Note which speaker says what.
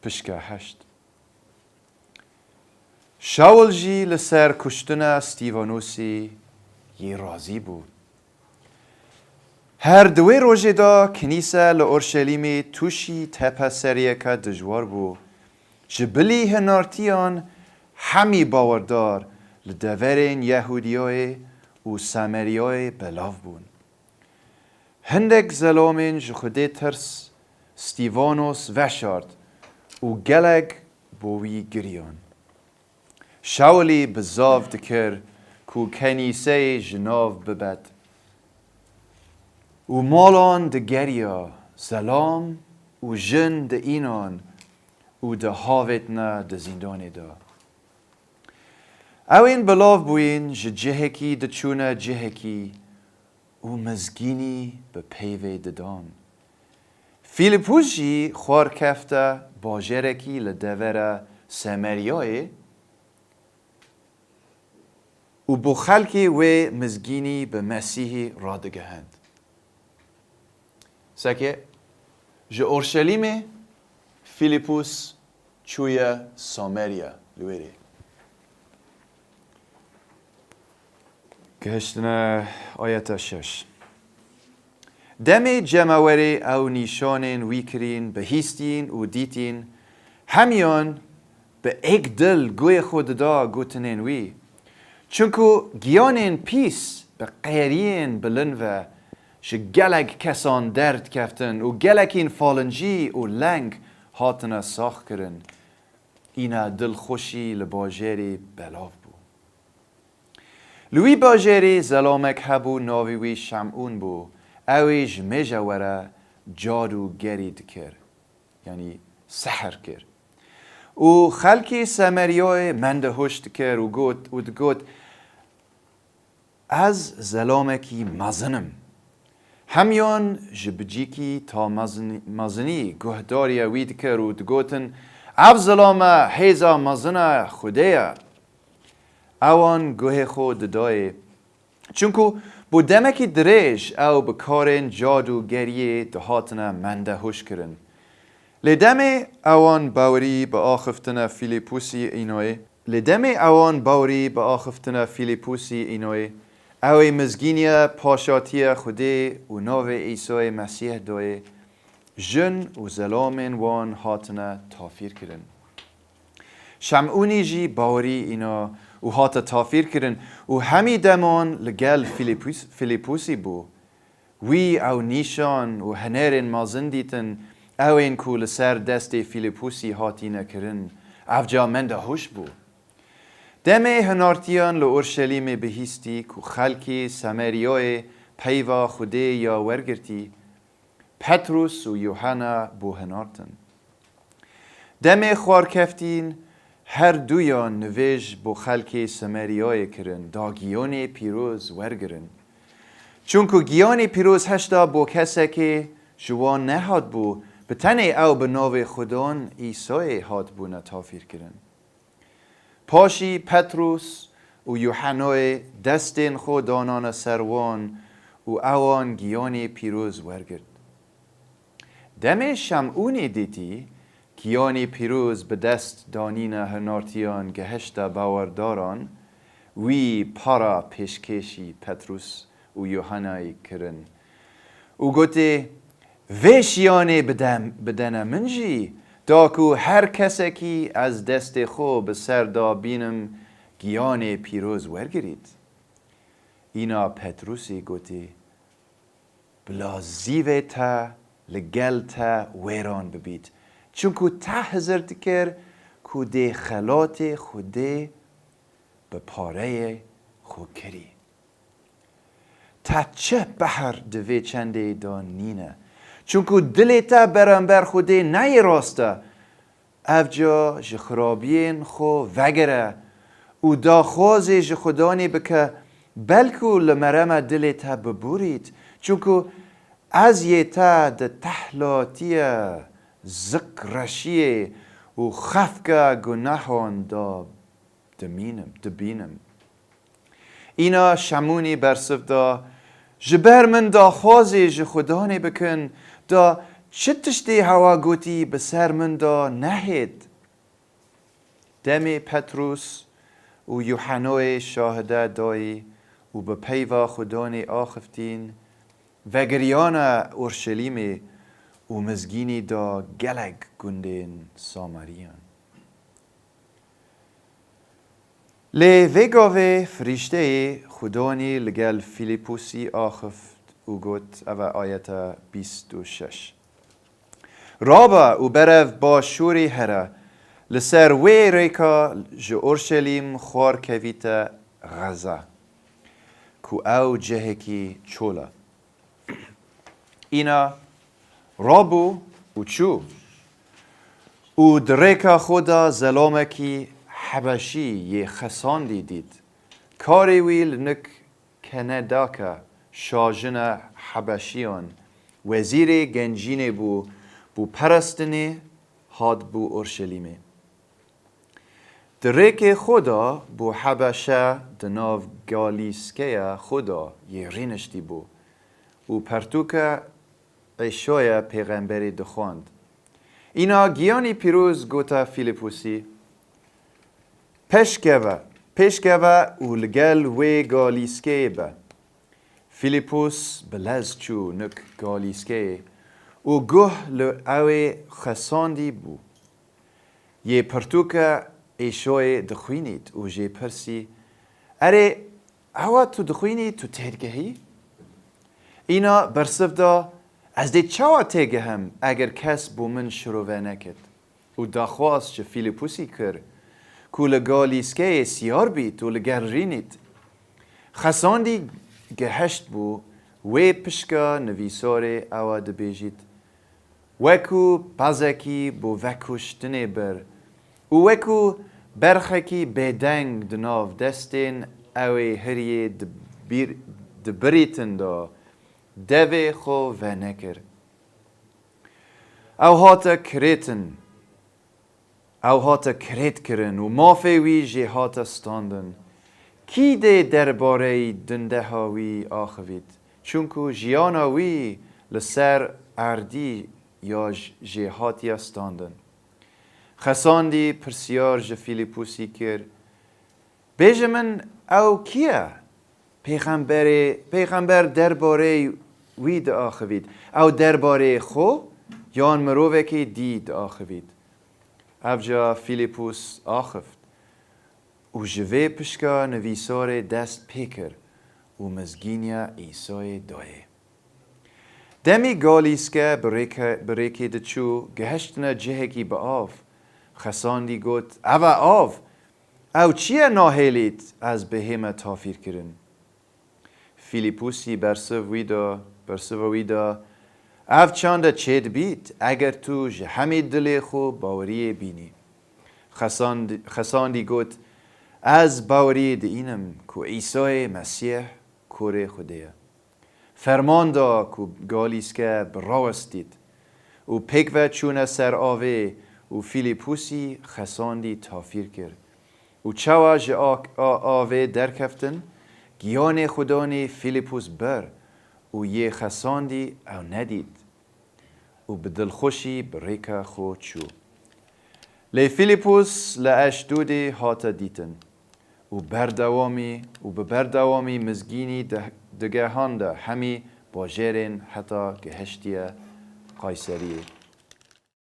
Speaker 1: پشکه 8 شاول جی لسر کشتن استیوانوسی یه رازی بود. هر دوی روژه دا کنیسه لأورشلیمی توشی تپه سریه که دجوار بود. جبلی هنارتیان همی باوردار لدورین یهودیای و سامریای بلاف بون. هندک زلامین جخوده ترس استیوانوس وشارد و گلگ بوی گریان. شاولی بزاف دکر کو کنیسه جناو ببد و مالان دگریا سلام و جن ده اینان و ده هاوتنا ده زندان دا. اوین بلاف بوین جهکی ده چونه جهکی و مزگینی به پیوه ددان. فیلیپوس جی خوار کفته باجرکی لدوره سامریای و بو خلکی و مزگینی به مسیحی رادگه هند. سکه جه اورشلیم فیلیپوس چوی سامریا لویری. گهشتن آیت 6 دم جمعوری او نیشانین ویکرین بهیستین و دیتین همیان به ایک دل گوی خود دا گوتنین وی چونکو گیانین پیس به قیرین بلنوه شه گلگ کسان درد کفتن و گلکین فالنجی و لنگ هاتنا ساخ کرن اینا دل خوشی لباجری بلاف بو. لوی باجری زلامک هبو ناویوی شمعون بو اویج مجوره جادو گرید کر یعنی سحر کر و خلکی سامریای منده هشت کر و گوت از زلامکی مزنم همیان جبجیکی تا مزنی گهداری وید کر و گوتن او زلامه هیزا مزنه خودیا اوان گوه خود دای چونکو بو دمکی دریج او بکارن جادو گریه دهاتنا منده هش کرن. لدم اوان باوری با آخفتنا فیلیپوسی اینوی اوی مزگینیا پاشاتی خوده و ناو عیسی مسیح دای جن و زلامن وان هاتنا تافیر کرن. شمعونی جی باوری اینا و هات تافیر کرن و همی دمان لگل فیلیپوسی بو وی او نیشان و هنرین مازن دیتن او این کو لسر دست فیلیپوسی هاتی نکرن افجا من ده هوش بو. دم هنارتیان لأورشلیم بهیستی کو خلکی سامریای پیوا خوده یا ورگرتی پتروس و یوحنا بو هنارتن. دم خوار کفتین هر دویان نویج بو خلکی سامریای کرن دا گیان پیروز ورگرن. چونکو گیان پیروز هشتا بو کسا که جوان نهاد بو به تنه او به ناو خودان عیسی هاد بو نتافیر کرن. پاشی پتروس و یوحنای دستین خودانان سروان و اوان گیان پیروز ورگرد. دم شمعونی دیتی گیان پیروز به دست دانین هنارتیان گهشت باورداران وی پارا پیشکشی پتروس و یوحنای کرن و گوته ویشیانه بدن منجی داکو هر کسی که از دست خو به سر دا بینم گیان پیروز ورگرید. اینا پتروسی گوته بلا زیوه تا لگل تا ویران ببید چونکو تا حضر دکر کو ده خلات خوده به پاره خود کری. تا چه بحر دوی چنده دان نینه چونکو دل تا برانبر خوده نی راسته افجا جخرابین خو وگره و دا خوازه جخودانی بکه بلکو لمرم دل تا ببورید چونکو از یه تا ده تحلاتیه زکرشیه و خفگه گناهان دا دبینم. اینا شمونی برسف دا جبر من دا خوازه جخودانی بکن دا شتشتی هوا گوتی بسر من دا نهید. دم پتروس و یوحنای شاهده دایی و به پیوا خدانی آخفتین و گریان اورشلیم و مزگینی دا گلگ گندین سامریان. لی وگاوه فریشته خدانی لگل فیلیپوسی آخفت و گوت او آیت 26. رابا و برف با شوری هره لسر وی ریکا ج اورشلیم خوار کویت غزه کو او جهکی چولا. اینا رابو و چو و دریکا خدا زلامکی حبشی یه خساندی دید. کاری ویل نک کنداکا شاجن حبشیان وزیر گنجینه بو پرستنه هاد بو اورشلیمه. دریک خدا بو حبشه دناو گالیسکه خدا یه رینشتی بو و پرتوکا عیشای پیغمبری دخواند. اینا گیانی پیروز گوتا فیلیپوسی پشکوه و لگل وی گالیسکه با. فیلیپوس بلز چو نک گالیسکه و گوه لعوی خساندی بو. یه پرتوکا ایشوی دخوینید و جه پرسی اره اوه تو دخوینید تو تیرگهی؟ اینا برسف دا از دی چاوا تیگه هم اگر کس بو من شروع نکد و داخواست چه فیلیپوسی کر که لگالیسکه سیار بید و لگر رینید. خساندی گهشت بو وی پشکا نویسار اوه دبیجید وکو پزکی بو وکوشتنه بر و وکو برخکی بدنگ دناو دستین اوه هریه دبریتن دا دوی خو و نکر. او هاتا کریت کرن و مافه وی جه هاتا ستاندن. کی ده درباره دنده هاوی آخوید چونکو جیاناوی لسر اردی یا جه هاتی ستاندن. خساندی پرسیار جه فیلیپوسی کر بیجه من او کیه؟ پیغمبر درباره وی ده آخوید او درباره خو یان مروه که دید آخوید. افجا فیلیپوس آخفت و جوه پشکا نویسار دست پیکر و مزگینیا ایسای دایه. دمی گالیسکه بریکی دچو گهشتنا جهکی با آف. خساندی گوت او چیه ناهیلیت از بهیمه تافیر کرن؟ فیلیپوسی برسو ویدا او چانده چید بید اگر تو همه دل خو باوری بینی. خساندی گوت از باوری دینم که عیسی مسیح کوره خودیه. فرمان دا که گالیسکه براوستید و پیکوه چونه سر آوه و فیلیپوسی خساندی تافیر کرد. و چوا جه آوه درکفتن گیان خدانی فیلیپوس بر و یه خساندی او ندید و به دلخوشی بریکا خود چو. لی فیلیپوس لاشدودی هاتا دیتن و به بردوامی مزگینی دگهانده همی با جرین حتی گهشتی قیصریه.